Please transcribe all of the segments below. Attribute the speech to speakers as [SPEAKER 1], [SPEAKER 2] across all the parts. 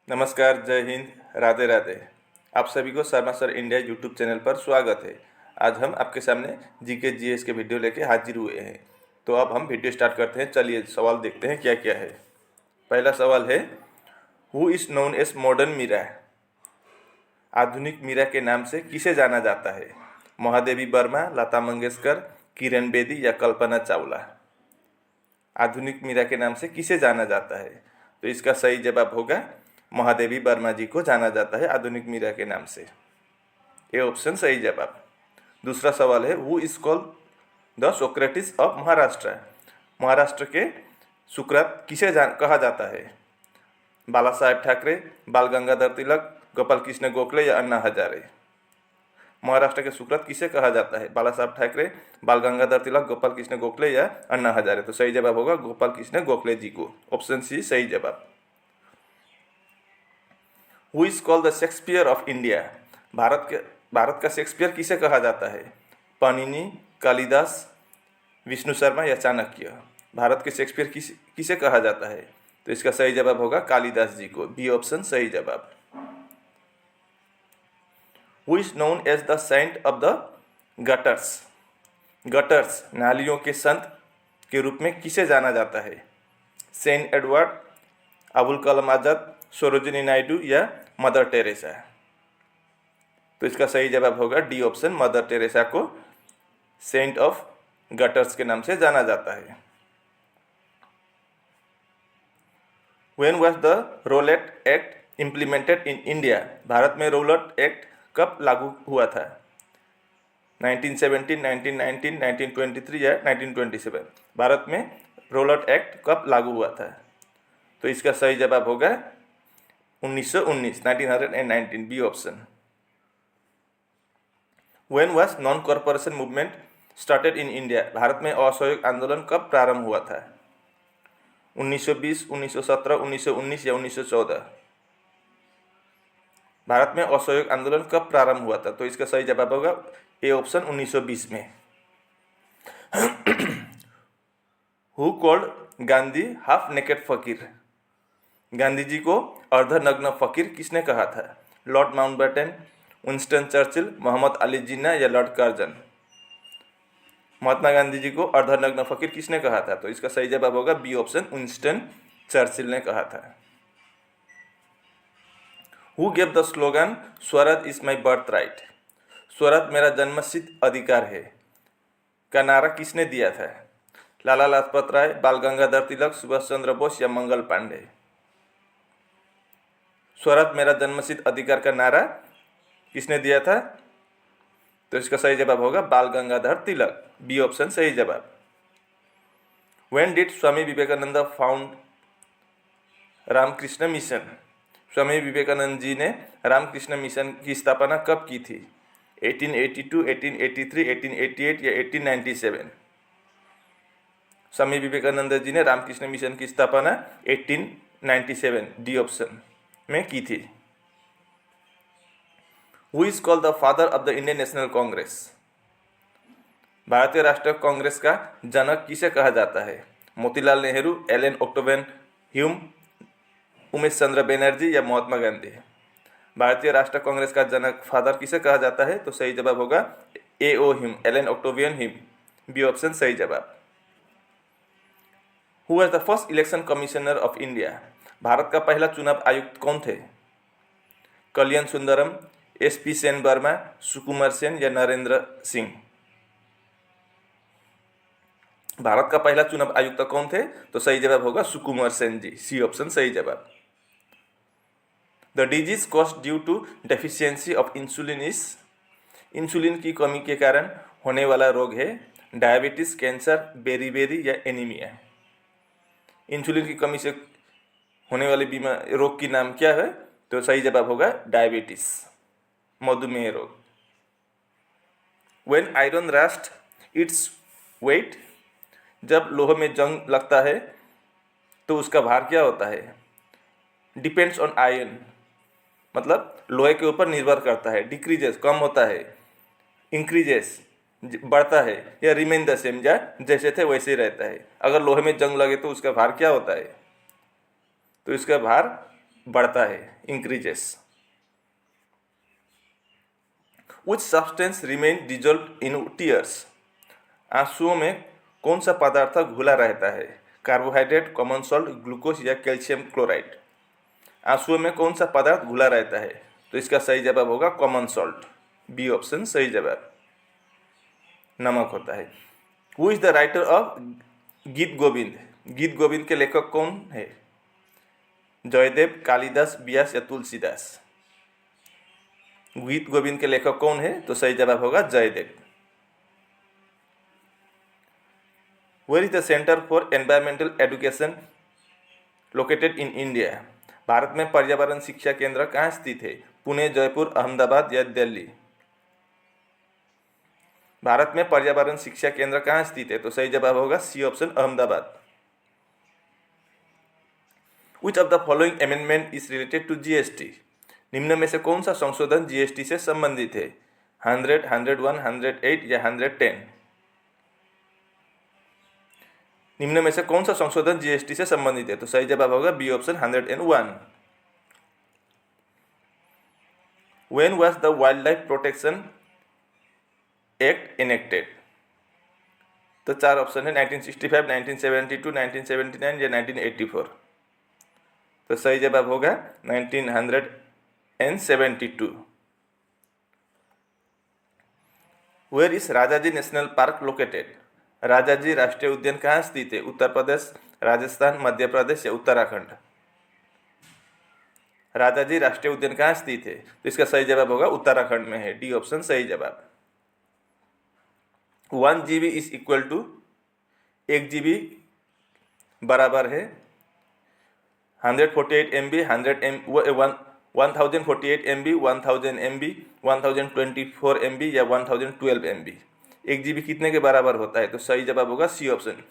[SPEAKER 1] नमस्कार, जय हिंद, राधे राधे। आप सभी को Sharma sir India YouTube channel पर स्वागत है। आज हम आपके सामने जीके जीएस के वीडियो लेके हाजिर हुए हैं। तो अब हम वीडियो स्टार्ट करते हैं। चलिए सवाल देखते हैं क्या क्या है। पहला सवाल है, who is known as modern Meera? आधुनिक मीरा के नाम से किसे जाना जाता है? महादेवी वर्मा, लता मंगेशकर, किरण बेदी या कल्पना चावला? आधुनिक मीरा के नाम से किसे जाना जाता है? तो इसका सही जवाब होगा महादेवी वर्मा जी को जाना जाता है आधुनिक मीरा के नाम से। ये ऑप्शन सही जवाब। दूसरा सवाल है, who is called the Socrates of Maharashtra? Maharashtra के सुकरात किसे कहा जाता है? बाला साहेब ठाकरे, बाल गंगाधर तिलक, गोपाल कृष्ण गोखले या अन्ना हजारे? महाराष्ट्र के सुकरात किसे कहा जाता है? बाला साहब ठाकरे, बाल गंगाधर तिलक, गोपाल कृष्ण गोखले या अन्ना हजारे? तो सही जवाब होगा गोपाल कृष्ण गोखले जी को। ऑप्शन सी सही जवाब। Who is called the Shakespeare of India? भारत का शेक्सपियर किसे कहा जाता है? पाणिनि, कालिदास, विष्णु शर्मा या चाणक्य? भारत के शेक्सपियर किसे कहा जाता है? तो इसका सही जवाब होगा कालिदास जी को। बी ऑप्शन सही जवाब। Who is known as the saint of the gutters? Gutters नालियों के संत के रूप में किसे जाना जाता है? सेंट एडवर्ड, अबुल कलाम आजाद, सरोजिनी नायडू या मदर टेरेसा? तो इसका सही जवाब होगा डी ऑप्शन, मदर टेरेसा को सेंट ऑफ गटर्स के नाम से जाना जाता है। When was the Rowlatt Act implemented in India? भारत में रोलेट एक्ट कब लागू हुआ था? 1917, 1919, 1923 या 1927? भारत में रोलेट एक्ट कब लागू हुआ था? तो इसका सही जवाब होगा 1919, 1919, B option. When was non corporation movement started in India? भारत में असहयोग आंदोलन कब प्रारंभ हुआ था? 1920, 1917, 1919 या 1914? भारत में असहयोग आंदोलन कब प्रारंभ हुआ था? तो इसका सही जवाब होगा ए ऑप्शन, 1920 में। Who called Gandhi half naked फकीर? गांधी जी को अर्धनग्न फकीर किसने कहा था? Lord Mountbatten, Winston Churchill, Mohammad Ali Jinnah या लॉर्ड कर्जन? महात्मा गांधी जी को अर्धनग्न फकीर किसने कहा था? तो इसका सही जवाब होगा बी ऑप्शन, विंस्टन चर्चिल ने कहा था। Who gave the slogan Swaraj is my birth right? Swaraj मेरा जन्मसिद्ध अधिकार है का नारा किसने दिया था? लाला लाजपत राय, बाल गंगाधर तिलक, सुभाष चंद्र बोस या मंगल पांडे? स्वराज मेरा जन्मसिद्ध अधिकार का नारा किसने दिया था? तो इसका सही जवाब होगा बाल गंगाधर तिलक, बी ऑप्शन सही जवाब। When did Swami Vivekananda found Ramakrishna Mission? Swami Vivekananda ji ने रामकृष्ण मिशन की स्थापना कब की थी? 1882, 1883, 1888 या 1897? स्वामी विवेकानंद जी ने रामकृष्ण मिशन की स्थापना 1897, डी ऑप्शन में की थी। Who is called the father of the Indian National Congress? भारतीय राष्ट्रीय कांग्रेस का जनक किसे कहा जाता है? Motilal Nehru, Allan Octavian Hume, Umesh Chandra Banerjee या महात्मा गांधी? भारतीय राष्ट्रीय कांग्रेस का जनक फादर किसे कहा जाता है? तो सही जवाब होगा A O Hume, Allan Octavian Hume, B option सही जवाब। Who was the first election commissioner of India? भारत का पहला चुनाव आयुक्त कौन थे? कल्याण सुंदरम, एसपी सेन वर्मा, सुकुमार सेन या नरेंद्र सिंह? भारत का पहला चुनाव आयुक्त कौन थे? तो सही जवाब होगा सुकुमार सेन जी, सी ऑप्शन सही जवाब। The disease cause due to deficiency of insulin is? Insulin की कमी के कारण होने वाला रोग है डायबिटीज, कैंसर, बेरीबेरी या एनीमिया? इंसुलिन की कमी से होने वाले रोग की नाम क्या है? तो सही जवाब होगा डायबिटीज, मधुमेह रोग। When iron rust its weight? जब लोहे में जंग लगता है तो उसका भार क्या होता है? डिपेंड्स ऑन आयरन, मतलब लोहे के ऊपर निर्भर करता है। डिक्रीजेस कम होता है, इंक्रीजेस बढ़ता है, या रिमेन द सेम जैसे थे वैसे ही रहता है। अगर लोहे में जंग लगे तो उसका भार क्या होता है? तो इसका भार बढ़ता है, increases. Which substance remain dissolve in tears, आंसुओं में कौन सा पदार्थ घुला रहता है? कार्बोहाइड्रेट, कॉमन सॉल्ट, ग्लूकोज या कैल्शियम क्लोराइड। आंसुओं में कौन सा पदार्थ घुला रहता है? तो इसका सही जवाब होगा कॉमन सॉल्ट, बी ऑप्शन सही जवाब, नमक होता है। Who is the writer of गीत गोविंद, गीत गोविंद के लेखक कौन है? जयदेव, कालिदास, व्यास या तुलसीदास। गीत गोविंद के लेखक कौन है? तो सही जवाब होगा Jaidev. Where is the centre for environmental education located in India, भारत में पर्यावरण शिक्षा केंद्र कहाँ स्थित है? पुणे, जयपुर, अहमदाबाद या दिल्ली। भारत में पर्यावरण शिक्षा केंद्र कहाँ स्थित है? तो सही जवाब होगा C option, Ahmedabad. Which of the following amendment is related to GST, निम्न में से कौन सा संशोधन जीएसटी से संबंधित है? 100, 101, 108 या 110। निम्न में से कौन सा संशोधन जीएसटी से संबंधित है? तो सही जवाब होगा B option, 101। When was the wild life protection act enacted? तो चार ऑप्शन है, 1965, 1972, 1979 या 1984। तो सही जवाब होगा 1972। Where is Rajaji national park located, Rajaji राष्ट्रीय उद्यान कहाँ स्थित है? उत्तर प्रदेश, राजस्थान, मध्य प्रदेश या उत्तराखंड। राजाजी राष्ट्रीय उद्यान कहाँ स्थित है? तो इसका सही जवाब होगा उत्तराखंड में है, डी ऑप्शन सही जवाब। 1 GB is equal to 1 GB बराबर है 148 MB, 1048 MB, 1000 MB, 1024 MB या 1012 MB। 1 GB कितने के बराबर होता है? तो सही जवाब होगा सी ऑप्शन,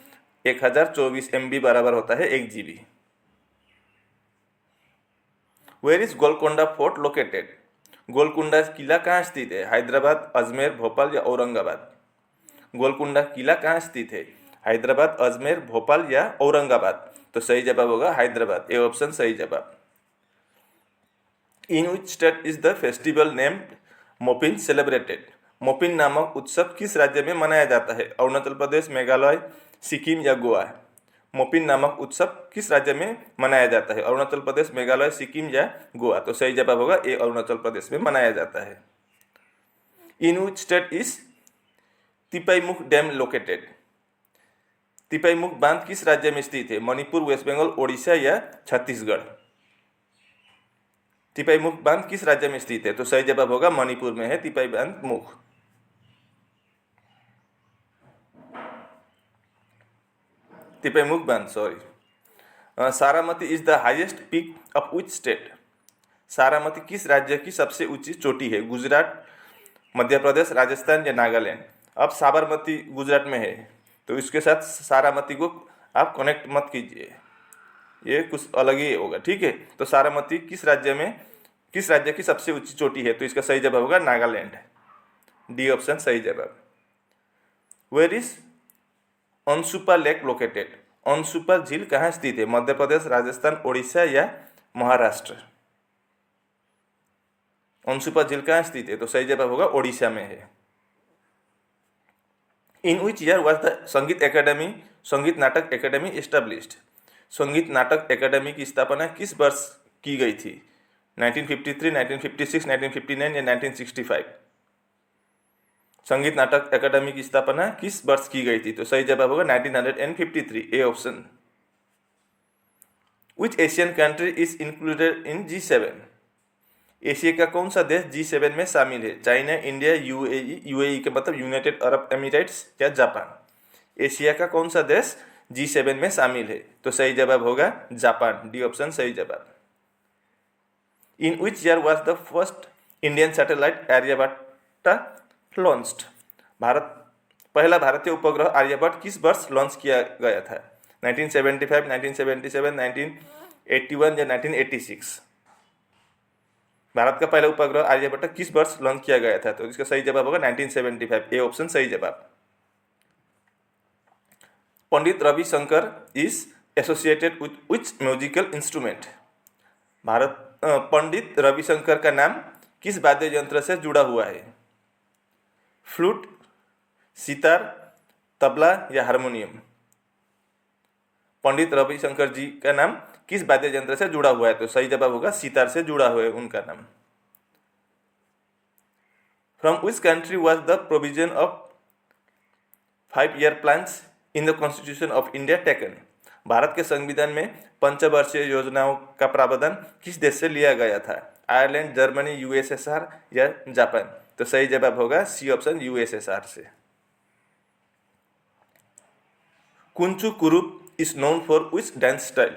[SPEAKER 1] 1024 MB बराबर होता है 1 GB। Where is Golconda fort located, Golconda किला कहाँ स्थित है? हैदराबाद, अजमेर, भोपाल या औरंगाबाद। गोलकुंडा किला कहाँ स्थित है? हैदराबाद, अजमेर, भोपाल या औरंगाबाद। तो सही जवाब होगा हैदराबाद, ए ऑप्शन सही जवाब। In which state is the festival named Mopin celebrated, Mopin नामक उत्सव किस राज्य में मनाया जाता है? अरुणाचल प्रदेश, मेघालय, सिक्किम या गोवा। मोपिन नामक उत्सव किस राज्य में मनाया जाता है? अरुणाचल प्रदेश, मेघालय, सिक्किम या गोवा। तो सही जवाब होगा ए, अरुणाचल प्रदेश में मनाया जाता है। In which state is Tipaimukh dam located, Tipaimukh बांध किस राज्य में स्थित है? मणिपुर, वेस्ट बंगाल, ओडिशा या छत्तीसगढ़। तिपाईमुख बांध किस राज्य में स्थित है? तो सही जवाब होगा मणिपुर में है तिपाई बांध मुख। तिपाईमुख बांध, sorry. Saramati is the highest peak of which state, Saramati किस राज्य की सबसे ऊंची चोटी है? गुजरात, मध्य प्रदेश, राजस्थान या नागालैंड। अब साबरमती गुजरात में है, तो इसके साथ सारामती को आप कनेक्ट मत कीजिए, ये कुछ अलग ही होगा, ठीक है। तो सारामती किस राज्य की सबसे ऊंची चोटी है? तो इसका सही जवाब होगा नागालैंड, डी ऑप्शन सही जवाब। Where is Anshupa lake located, Anshupa झील कहाँ स्थित है? मध्य प्रदेश, राजस्थान, ओडिशा या महाराष्ट्र। अंशुपा झील कहाँ स्थित है? तो सही जवाब होगा ओडिशा में है। In which year was the संगीत एकेडमी, संगीत नाटक एकेडमी एस्टेब्लिश्ड, संगीत नाटक एकेडमी की स्थापना किस वर्ष की गई थी? 1953, 1956, 1959 या 1965। संगीत नाटक एकेडमी की स्थापना किस वर्ष की गई थी? तो सही जवाब होगा 1953, A option. Which Asian country is included in G7, Asia का कौन सा देश G7 में शामिल है? चाइना, इंडिया, यूएई, यूएई के मतलब यूनाइटेड अरब एमिरेट्स या जापान। एशिया का कौन सा देश G7 में शामिल है? तो सही जवाब होगा जापान, डी ऑप्शन सही जवाब। In which year was the first Indian satellite Aryabhata launched, पहला भारतीय उपग्रह आर्यभट्ट किस वर्ष लॉन्च किया गया था? 1975, 1977, 1981 या 1986। भारत का पहला उपग्रह आर्यभट्ट किस वर्ष लॉन्च किया गया था? तो इसका सही जवाब होगा 1975, ए ऑप्शन सही जवाब। Pandit Ravi Shankar is associated with which musical instrument, Pandit Ravi Shankar का नाम किस वाद्य यंत्र से जुड़ा हुआ है? फ्लूट, सितार, तबला या हारमोनियम? पंडित रविशंकर जी का नाम किस वाद्य यंत्र से जुड़ा हुआ है? तो सही जवाब होगा सितार से जुड़ा हुआ है उनका नाम। From which country was the provision of 5-year plans in the constitution of India taken? Bharat के संविधान में पंचवर्षीय योजनाओं का प्रावधान किस देश से लिया गया था? आयरलैंड, जर्मनी, यूएसएसआर या जापान? तो सही जवाब होगा सी ऑप्शन, यूएसएसआर से। Kunchu Kurup is known for which dance style?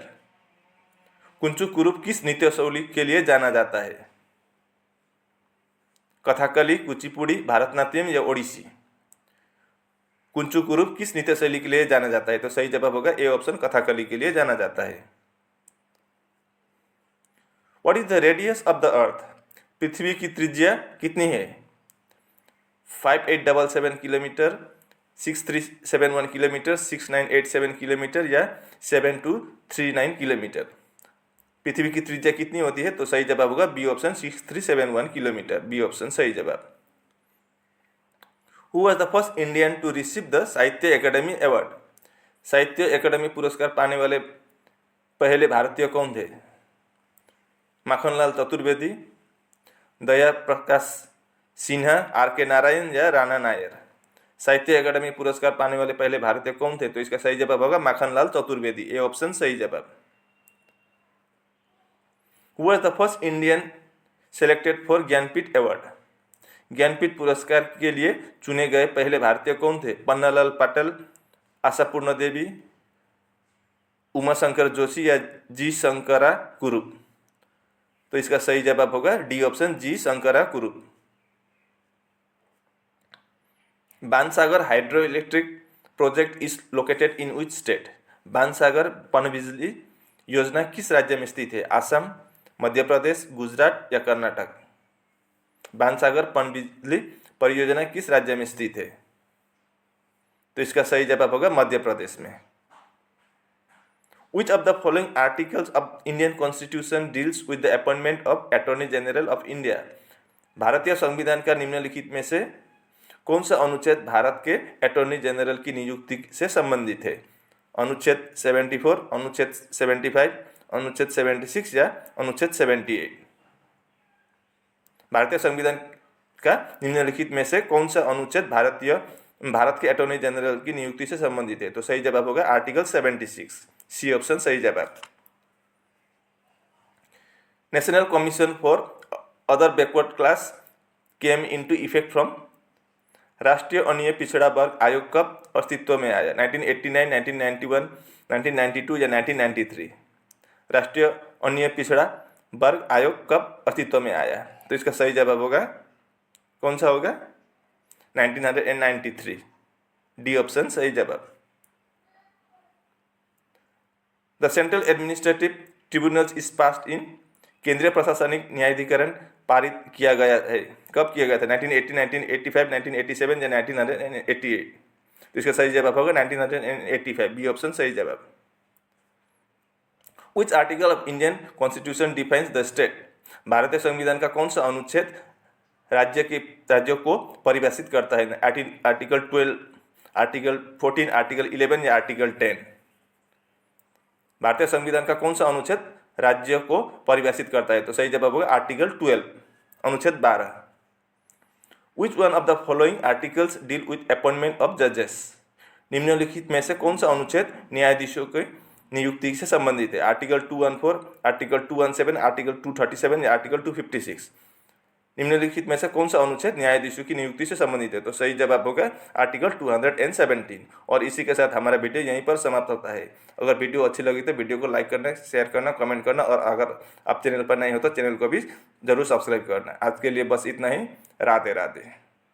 [SPEAKER 1] Kunchu Kurup किस नृत्य शैली के लिए जाना जाता है? कथकली, कुचिपुड़ी, भारतनाट्यम या ओडिसी? कुंचु कुरुप किस नृत्य शैली के लिए जाना जाता है? तो सही जवाब होगा ए ऑप्शन, कथकली के लिए जाना जाता है। What is the radius of the earth? पृथ्वी की त्रिज्या कितनी है? 5877 किलोमीटर, 6371 किलोमीटर, 6987 किलोमीटर या 7239 किलोमीटर? पृथ्वी की त्रिज्या कितनी होती है? तो सही जवाब होगा B option, 6371 kilometre. B option सही जवाब। Who was the first Indian to receive the Sahitya academy award? Sahitya academy पुरस्कार पाने वाले पहले भारतीय कौन थे? माखनलाल चतुर्वेदी, दया प्रकाश सिन्हा, आर के नारायण या राणा नायर? साहित्य अकेडमी पुरस्कार पाने वाले पहले भारतीय कौन थे? तो इसका सही जवाब होगा माखनलाल चतुर्वेदी। ए ऑप्शन सही जवाब। Who was the first Indian selected for Jnanpith award? Jnanpith पुरस्कार के लिए चुने गए पहले भारतीय कौन थे? पन्नालाल पाटिल, आशापूर्ण देवी, उमाशंकर जोशी या जी शंकरा कुरुप? तो इसका सही जवाब होगा D option, G Sankara Kurup. Bansagar hydro electric project is located in which state? Bansagar पनबिजली योजना किस राज्य में स्थित है? आसाम, मध्य प्रदेश, गुजरात या कर्नाटक? बाणसागर पनबिजली परियोजना किस राज्य में स्थित है? तो इसका सही जवाब होगा मध्य प्रदेश में। Which of the following articles of Indian Constitution deals with the appointment of Attorney General of India? भारतीय संविधान का निम्नलिखित में से कौन सा अनुच्छेद भारत के अटॉर्नी जनरल की नियुक्ति से संबंधित है? अनुच्छेद 74, अनुच्छेद 75, अनुच्छेद 76 या अनुच्छेद 78? भारतीय संविधान का निम्नलिखित में से कौन सा अनुच्छेद भारत के अटॉर्नी जनरल की नियुक्ति से संबंधित है? तो सही जवाब होगा आर्टिकल 76। सी ऑप्शन सही जवाब। National commission for other backward class came into effect from? राष्ट्रीय अन्य पिछड़ा वर्ग आयोग कब अस्तित्व में आया? 1989, 1991, 1992 या 1993? राष्ट्रीय अन्य पिछड़ा वर्ग आयोग कब अस्तित्व में आया? तो इसका सही जवाब होगा कौन सा होगा? 1993। डी ऑप्शन सही जवाब। The central administrative tribunals is passed in? केंद्रीय प्रशासनिक न्यायाधिकरण पारित किया गया है, कब किया गया था? 1980, 1985, 1987 या 1988? तो इसका सही जवाब होगा 1985। बी ऑप्शन सही जवाब। Which article of Indian Constitution defines the state? भारतीय संविधान का कौन सा अनुच्छेद राज्यों को परिभाषित करता है? आर्टिकल 12, आर्टिकल 14, आर्टिकल 11 या आर्टिकल 10? भारतीय संविधान का कौन सा अनुच्छेद राज्यों को परिभाषित करता है? तो सही जवाब होगा आर्टिकल 12, अनुच्छेद 12। Which one of the following articles deal with appointment of judges? निम्नलिखित में से कौन सा अनुच्छेद न्यायाधीशों की नियुक्ति से संबंधित है? आर्टिकल 214, आर्टिकल 217, आर्टिकल 237 या आर्टिकल 256? निम्नलिखित में से कौन सा अनुच्छेद न्यायाधीशों की नियुक्ति से संबंधित है? तो सही जवाब होगा आर्टिकल 217। और इसी के साथ हमारा वीडियो यहीं पर समाप्त होता है। अगर वीडियो अच्छी लगी तो वीडियो को लाइक करना, शेयर करना, कमेंट करना और अगर आप चैनल पर नहीं हो तो चैनल को भी जरूर सब्सक्राइब करना। आज के लिए बस इतना ही। राधे राधे।